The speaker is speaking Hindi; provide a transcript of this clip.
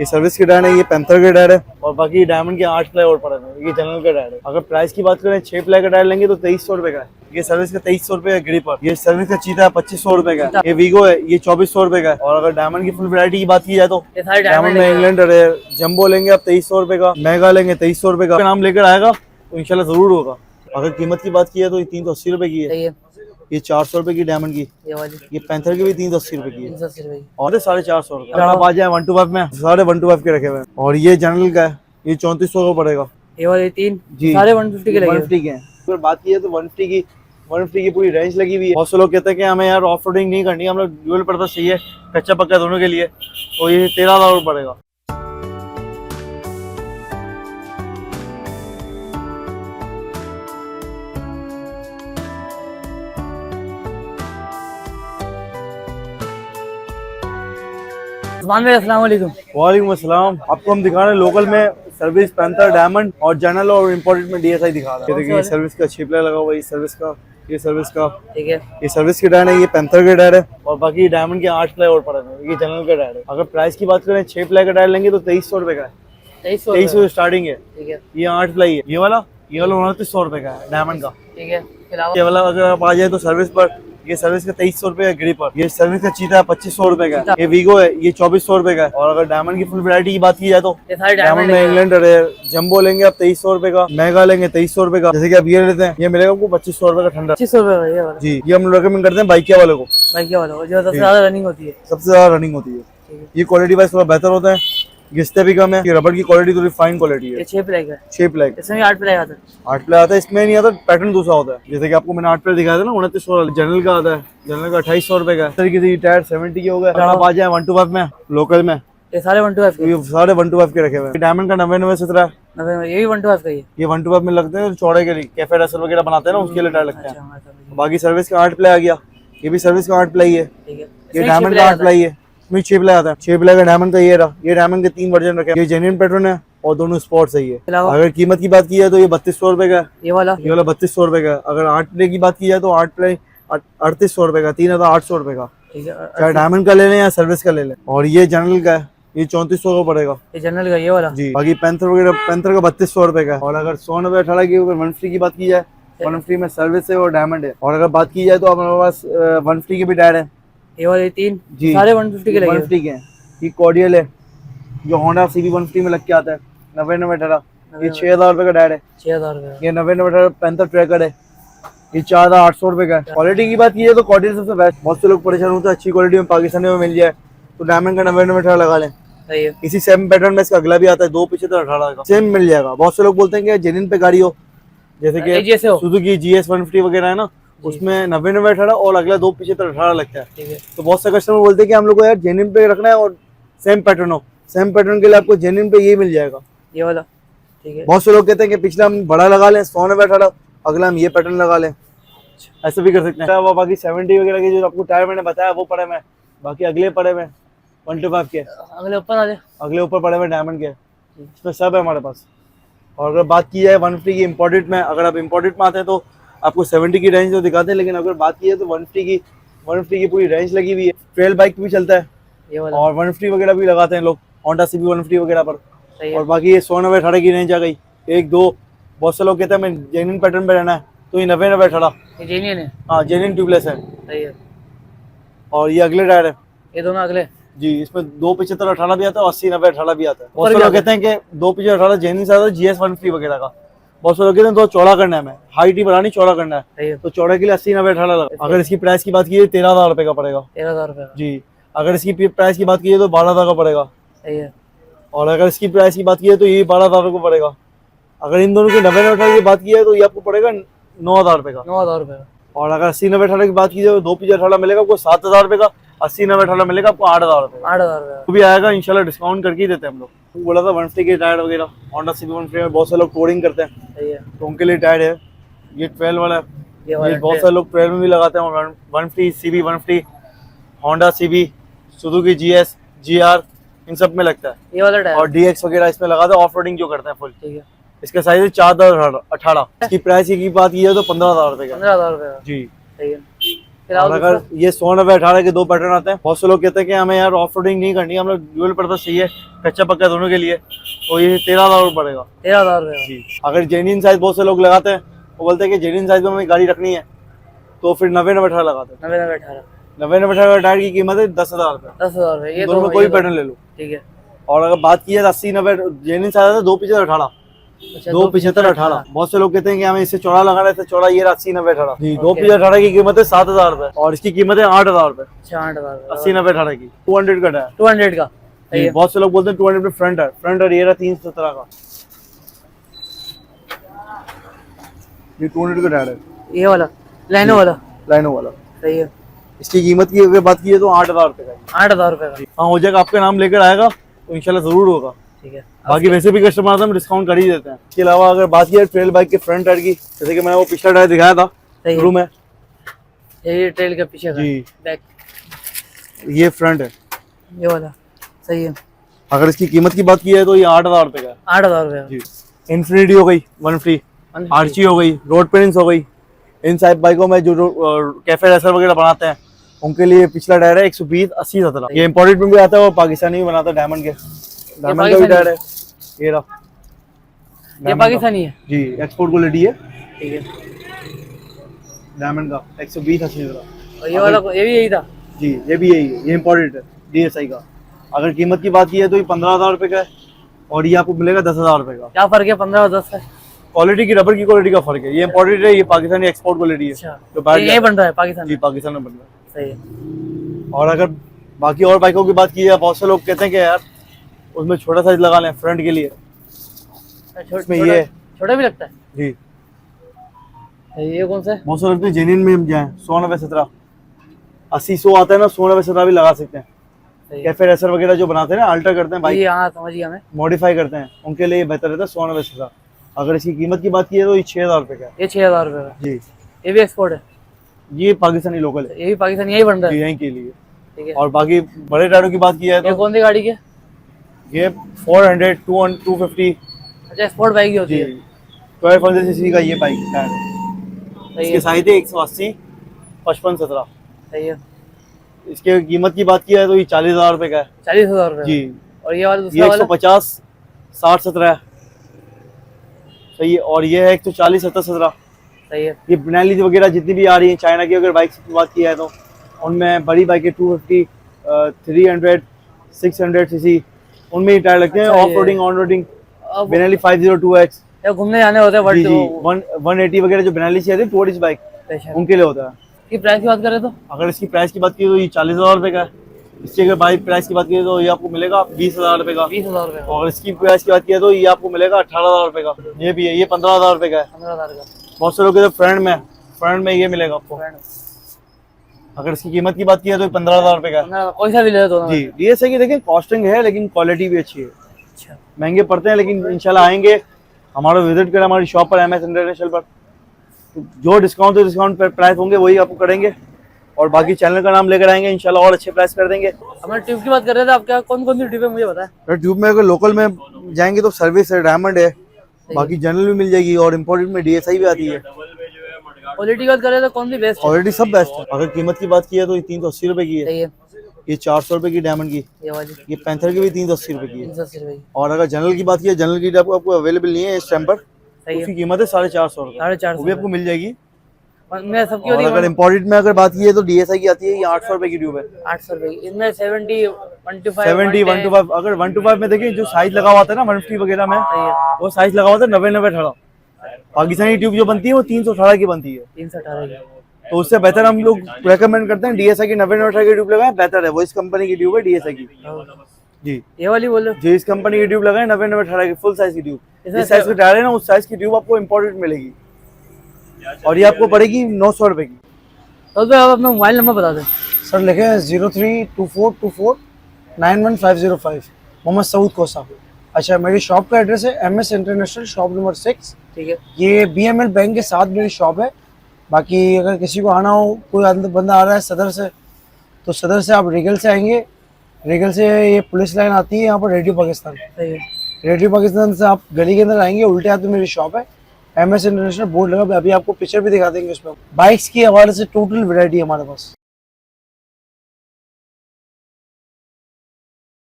ये सर्विस के टायर है, ये पैंथर के टायर है और बाकी डायमंड के 8 प्लाई और पड़े हैं। ये जनरल का टायर है। अगर प्राइस की बात करें 6 प्लाई का टायर लेंगे तो 2300 रुपए का है। ये सर्विस का 2300 रुपए है ग्रिपर। ये सर्विस का चीता है 2500 रुपए का है। ये वीगो है, ये 2400 रुपए का है। और अगर डायमंड की फुल वैरायटी की बात की जाए तो डायमंड में इंग्लैंड जंबो लेंगे आप 2300 रुपए का, मेगा लेंगे 2300 रुपए का। नाम लेकर आएगा तो इंशाल्लाह जरूर होगा। अगर कीमत की बात की है तो ये 380 रुपए की है। ये 400 रुपए की डायमंड की, ये पैंथर की भी 380 रुपए की है और 450 रुपए। अगर आप आ जाए 125 में 125 के रखे हुए हैं। और ये जनरल का है, ये 3400 का पड़ेगा। ये वाले तीन जी सारे 150 के लगे 150 के हैं। अगर बात की है तो 150 की पूरी रेंज लगी हुई है। बहुत से लोग कहते हैं कि हमें यार ऑफ रोडिंग नहीं करनी, हम लोग ड्यूल पर्पस चाहिए कच्चा पक्का दोनों के लिए, तो ये 13,000 पड़ेगा। अस्सलाम वालेकुम। वालेकुम अस्सलाम। आपको हम दिखा रहे हैं लोकल में सर्विस पैंथर, डायमंड और जनरल और इम्पोर्टेड में DSI दिखा रहे हैं। देखिए ये सर्विस का छिपला लगा हुआ है, ये सर्विस का ठीक है। ये सर्विस के टायर है, ये पैंथर के टायर है और बाकी डायमंड के 8 प्लाई और पड़े हैं। ये जनरल का टायर है। अगर प्राइस की बात करें 6 प्लाई का टायर लेंगे तो 2300 रुपए का है। 2300 स्टार्टिंग है। ठीक है। ये 8 प्लाई है। ये वाला 2900 रुपए का है डायमंड का। ठीक है। ये वाला अगर आप आ जाए तो सर्विस पर, ये सर्विस का 2300 रुपए का ग्रिपर। ये सर्विस का चीता है 2500 रुपए का। ये वीगो है, ये 2400 रुपए का है। और अगर डायमंड की फुल वैरायटी की बात की जाए तो डायमंड में इंग्लैंड जंबो लेंगे आप 2300 रुपए का, मेगा लेंगे 2300 रुपए का। जैसे कि आप ये लेते हैं, ये मिलेगा आपको 2500 रुपए का ठंडा। 2500 रुपए ये वाला। जी, ये हम रेकमेंड करते हैं बाइकिया वाले को। बाइकिया वाला जो सबसे ज्यादा रनिंग होती है। सबसे ज्यादा रनिंग होती है। ये क्वालिटी वाइज थोड़ा बेहतर होता है, घिसते भी कम है। ये रबड़ की क्वालिटी थोड़ी फाइन क्वालिटी है। ये 6 प्लाई का है। 6 प्लाई, इसमें 8 प्लाई आता है। 8 प्लाई आता है। इसमें नहीं आता, पैटर्न दूसरा होता है। जैसे कि आपको मैंने 8 प्लाई दिखाया था ना 2900। जनरल का आता है, जनरल का 2800 रुपए का है। इस तरीके से टायर 70 के हो गए। आप आ जाए 125 में लोकल में, ये सारे 125 के। ये सारे 125 के रखे हुए हैं। डायमंड का 99-17 ये भी 125 का ही है। ये 125 में लगते हैं चौड़े के लिए, कैफे रसल वगैरह बनाते हैं ना उसके लिए टायर लगते हैं। अच्छा, बाकी सर्विस का 8 प्लाई आ गया। ये भी सर्विस का 8 प्लाई है। ठीक है। ये डायमंड का 8 प्लाई है। इसमें 6 प्लाई आता है। 6 प्लाई का डायमंड का ये रहा। ये डायमंड के 3 वर्जन रखे हैं। ये जेन्युइन पैटर्न है और दोनों स्पॉट सही है। अगर कीमत की बात की जाए तो ये 3200 रुपए का है। ये वाला 3200 रुपए का। अगर 8 प्ले की बात की जाए तो 8 प्ले 3800 रुपए का, 3800 रुपए का। ठीक है। चाहे डायमंड का ले लें या सर्विस का ले लें। और ये जनरल का है, ये 3400 का पड़ेगा। ये जनरल का ये वाला। जी, बाकी पैंथर वगैरह, पैंथर का 3200 रुपए का है। और अगर 100-18 की 150 की बात की जाए, 150 में सर्विस है और डायमंड है। और अगर बात की जाए तो हमारे पास 150 के भी टायर है। ये वाले तीन जी सारे 150 के लगे। 150 के हैं। ये कॉर्डियल है जो होंडा CB 150 में लग के आता है, 90-18। ये 6000 रुपए का टायर है। 6000 रुपए। ये 90-18 पैंथर ट्रैकर है। ये 4800 रुपए का है। क्वालिटी की बात की जाए तो कॉर्डियल सबसे बेस्ट। बहुत से लोग परेशान होते हैं अच्छी क्वालिटी में पाकिस्तानी में मिल जाए तो डायमंड का 90-18 लगा लें। सही है। इसी सेम पैटर्न में इसका अगला भी आता है 275-18 का, सेम मिल जाएगा। बहुत से लोग बोलते हैं कि जेन्युइन पे गाड़ी हो, जैसे कि सुजुकी GS 150 वगैरह है ना, उसमें 90-18 और अगला 275-18 लगता है। ठीक है। तो बहुत से कस्टमर बोलते हैं कि हम लोग को यार जेन्युइन पे रखना है और सेम पैटर्न हो। सेम पैटर्न के लिए आपको जेन्युइन पे ये मिल जाएगा, ये वाला। ठीक है। बहुत से लोग कहते हैं कि पिछला हम बड़ा लगा लें 100-18, अगला हम ये पैटर्न लगा लें, ऐसे भी कर सकते हैं। वो बाकी 70 वगैरह के जो आपको टायर मैंने बताया वो पड़े में, बाकी अगले पड़े में 125 के, अगले ऊपर आ जाए, अगले ऊपर पड़े में डायमंड के, इसमें सब है हमारे पास। और अगर बात की जाए 150 की इम्पोर्टेड में, अगर आप इम्पोर्टेड में आते हैं तो आपको 70 की रेंज तो दिखाते हैं, लेकिन अगर बात की जाए तो 150 की पूरी रेंज लगी हुई है। ट्रेल बाइक भी चलता है ये वाला। और 150 वगैरह भी लगाते हैं लोग होंडा CB 150 वगैरह पर। सही है। और बाकी ये 100-90-18 की रेंज आ गई। 1-2 बहुत से लोग कहते हैं हमें जेन्युइन पैटर्न पे रहना है तो ये 90-90-18 ये जेन्युइन है। हाँ, जेन्युइन ट्यूबलेस है। सही है। और ये अगले टायर है ये दोनों अगले जी, इसमें 275-18 भी आता है और 80-90-18 भी आता है। बहुत से लोग कहते हैं कि 275-18 जेन्युइन से आता है GS 150 वगैरह का। बहुत से लोग कहते हैं तो चौड़ा करना है, हमें हाइट ही बढ़ानी, चौड़ा करना है। सही है। तो चौड़े के लिए 80-90-18 लगा। अगर इसकी प्राइस की बात की जाए 13,000 रुपए का पड़ेगा। 13,000 रुपए जी, अगर इसकी प्राइस की बात की जाए तो 12,000 का पड़ेगा। सही है। और अगर इसकी प्राइस की बात की जाए तो ये 12,000 को पड़ेगा। अगर इन दोनों की 90-90-18 की बात की जाए तो ये आपको पड़ेगा 9,000 रुपए का। 9,000 रुपए का। और अगर 80-90-18 की बात की जाए तो 275-18 मिलेगा आपको 7,000 रुपए का, 80-90-18 मिलेगा आपको 8,000 रुपए। 8,000 रुपए तो भी आएगा इंशाल्लाह, डिस्काउंट करके ही देते हैं हम लोग। बोला था 150 के टायर वगैरह होंडा CB 150 में बहुत से लोग टूरिंग करते हैं सही है। तो उनके लिए टायर है। ये 12 वाला है, ये वाला ये बहुत सारे लोग 12 में भी लगाते हैं। 150 CB 150 Honda CB Suzuki GS GR इन सब में लगता है। ये वाला टायर और DX वगैरह इसमें लगाते हैं, ऑफ रोडिंग जो करते हैं फुल। ठीक है। इसका साइज है 4-18। इसकी प्राइस की बात की जाए तो 15,000 रुपए का। 15,000 रुपए का। जी, सही है। और अगर ये 100-90-18 के दो पैटर्न आते हैं, बहुत से लोग कहते हैं कि हमें यार ऑफ रोडिंग नहीं करनी है, हम लोग ड्यूल पर्पस चाहिए कच्चा पक्का दोनों के लिए, तो ये 13,000 पड़ेगा। 13,000 रुपये जी। अगर जेन्युइन साइज बहुत से लोग लगाते हैं, वो बोलते हैं कि जेन्युइन साइज में हमें गाड़ी रखनी है, तो फिर 90-90-18 लगाते हैं। 90-90-18 90-90-18 टायर की कीमत है 10,000 रुपये। 10,000 रुपये, ये दोनों में कोई पैटर्न ले लो। ठीक है। और अगर बात की है 80-90 जेन्युइन साइज है 275-18, अच्छा, 275-18। बहुत से लोग कहते हैं कि हमें इससे चौड़ा लगाना है, इससे चौड़ा ये 80-90-18 जी। 275-18 की कीमत है 7,000 रुपये और इसकी कीमत है 8,000 रुपये। अच्छा, 8,000 80-90-18 की 200 का टायर। 200 का। सही है। बहुत से लोग बोलते हैं 200 में फ्रंट है, फ्रंट और ये रहा 317 का, ये 200 का टायर है। ये वाला लाइनो वाला। सही है। इसकी कीमत की अगर बात की है तो 8,000 रुपये का। 8,000 रुपये का। हाँ, हो जाएगा, आपका नाम लेकर आएगा तो इंशाल्लाह जरूर होगा। ठीक है। बाकी वैसे भी कस्टमर आते हैं, हम डिस्काउंट कर ही देते हैं। इसके अलावा अगर बात की है ट्रेल बाइक के फ्रंट टायर की, जैसे कि मैंने वो पिछला टायर दिखाया था शुरू में, ये ट्रेल के पीछे का जी, बैक, ये फ्रंट है, ये वाला। सही है। अगर इसकी कीमत की बात की है तो ये 8,000 रुपये का है। 8,000 रुपये जी। इन्फिनिटी हो गई 150, आर्ची हो गई, रोड प्रिंस हो गई। इन साइड बाइकों में जो कैफे रेसर वगैरह बनाते हैं उनके लिए पिछला टायर है 120-80-17। ये इम्पोर्टेड में भी आता है और पाकिस्तानी भी बनाता है, डायमंड के, डायमंड का भी टायर है। ये रहा, ये पाकिस्तानी है जी, एक्सपोर्ट क्वालिटी है। ठीक है। डायमंड का 120-80। और ये वाला ये भी यही था जी, ये भी यही है, ये इम्पोर्टेड है DSI का। अगर कीमत की बात की है तो ये 15,000 रुपये का है और ये आपको मिलेगा 10,000 रुपये का। क्या फर्क है 15 और 10 है? क्वालिटी की, रबर की क्वालिटी का फर्क है। ये इम्पोर्टेड है, ये पाकिस्तानी एक्सपोर्ट क्वालिटी है। अच्छा, जो बाहर ये बन रहा है पाकिस्तान जी, में? पाकिस्तान में बन रहा है। सही है। और अगर बाकी और बाइकों की बात की जाए, बहुत से लोग कहते हैं कि यार उसमें छोटा साइज लगा लें फ्रंट के लिए, इसमें ये छोटा भी लगता है जी। ये कौन सा है? बहुत से लोग जेन्युइन में जाए 100-90-17, 80-100 आता है ना, 100-90-17 भी लगा सकते हैं। सही है। कैफे रेसर वगैरह जो बनाते हैं ना, अल्टर करते हैं बाइक, ये हाँ समझ गया मैं। मॉडिफाई करते हैं, उनके लिए बेहतर रहता है 100-90-17। अगर इसकी कीमत की बात की है तो ये 6,000 रुपये का है। ये 6,000 रुपये का। जी। ये भी एक्सपोर्ट है? ये पाकिस्तानी लोकल है, ये भी पाकिस्तानी यही बन रहा है? यहीं के लिए। ठीक है। और बाकी बड़े टायरों की बात की जाए ये तो कौन सी गाड़ी के? ये 400, 250 अच्छा, एक्सपोर्ट बाइक ही होती जी, है। 1200 सीसी का ये बाइक टायर है। सही इसके है। साइज है 180, 55-17। सही है। इसके कीमत की बात की है तो ये 40,000 रुपये का है। 40,000 रुपये जी। और ये वाला ये दूसरा वाला? 150, 60-17 है। सही है। और ये है 140, 70-17। सही है। ये बिनाली वगैरह जितनी भी आ रही है चाइना की, अगर बाइक की बात की है तो उनमें बड़ी बाइकें 250, 300, 600 सीसी, उनमें ही टायर लगते हैं। अच्छा, ऑफ रोडिंग, ऑन रोडिंग अब बिनाली 502X, ये घूमने जाने होते हैं जी जी, बट 180 वगैरह जो बिनाली से आती है टूरिस्ट बाइक, उनके लिए होता है। की प्राइस की बात करें तो अगर इसकी प्राइस की बात की तो ये 40,000 रुपये का है। इसकी अगर बाइक प्राइस की बात की तो ये आपको मिलेगा 20,000 रुपये का। 20,000 रुपये का। और इसकी प्राइस की बात की तो ये आपको मिलेगा 18,000 रुपये का। ये भी है, ये 15,000 रुपये का है। 15,000 का। बहुत से लोग कहते हैं फ्रंट में ये मिलेगा आपको। अगर इसकी कीमत की बात की तो 15,000 रुपये का है। 15,000 कोई सा भी ले दो जी। DSI की देखिए कॉस्टिंग है लेकिन क्वालिटी भी अच्छी है। अच्छा, महंगे पड़ते हैं लेकिन इंशाल्लाह आएंगे, हमारा विजिट करें हमारी शॉप पर MS इंटरनेशनल पर, तो जो डिस्काउंट पर प्राइस होंगे वही आपको करेंगे और बाकी चैनल का नाम लेकर आएंगे इंशाल्लाह और अच्छे प्राइस कर देंगे। हमारे ट्यूब की बात कर रहे थे आप, क्या कौन कौन सी ट्यूब है मुझे बताएं। ट्यूब में अगर लोकल में जाएंगे तो सर्विस है, डायमंड है, बाकी जनरल भी मिल जाएगी और इम्पोर्टेड में DSI भी आती है। क्वालिटी की बात कर रहे थे कौन सी बेस्ट है? ऑलरेडी सब बेस्ट है। अगर कीमत की बात की है तो ये 380 रुपये की है। सही है। ये 400 रुपये की डायमंड की, ये वाली ये पैंथर की भी 380 रुपये की है। 380 रुपये की। और अगर जनरल की बात की है, जनरल की आपको अवेलेबल नहीं है इस टाइम पर, सही उसकी है। कीमत है 450 रुपये, 450 वो भी आपको मिल जाएगी। मैं सबकी और होती अगर है इम्पोर्टेड में अगर बात की है तो DSI की आती है, ये 800 रुपये की ट्यूब है। 800 रुपये की। इनमें 70, 125, 70, 125, अगर 125 में देखिए जो साइज लगा हुआ था ना 150 वगैरह में, सही है। वो साइज लगा हुआ था 90-90-18। पाकिस्तानी ट्यूब जो बनती है वो 318 की बनती है, 318 की। तो उससे बेहतर हम लोग रेकमेंड करते हैं DSI की 90-90-18 की ट्यूब लगाएं, बेहतर है। वो इस कंपनी की ट्यूब है DSI की जी। ये वाली बोलो। जी, इस कंपनी की ट्यूब लगाएं 90-90-18 की फुल साइज की ट्यूब। इसमें जिस साइज की टायर है ना उस साइज की ट्यूब आपको इम्पोर्टेड मिलेगी और ये आपको पड़ेगी 900 रुपये की। तो आप अपना मोबाइल नंबर बता दें। सर लिखे 0324249155, मोहम्मद सऊद कोसा। अच्छा, मेरी शॉप का एड्रेस है MS इंटरनेशनल, शॉप नंबर 6। ठीक है। ये BML बैंक के साथ मेरी शॉप है। बाकी अगर किसी को आना हो, कोई बंदा आ रहा है सदर से, तो सदर से आप रीगल से आएंगे, रीगल से ये पुलिस लाइन आती है यहाँ पर, रेडियो पाकिस्तान। सही है। रेडियो पाकिस्तान से आप गली के अंदर आएंगे, उल्टे हाथ में मेरी शॉप है MS इंटरनेशनल बोर्ड लगा, अभी आपको पिक्चर भी दिखा देंगे उसमें। बाइक्स के हवाले से टोटल वैरायटी हमारे पास।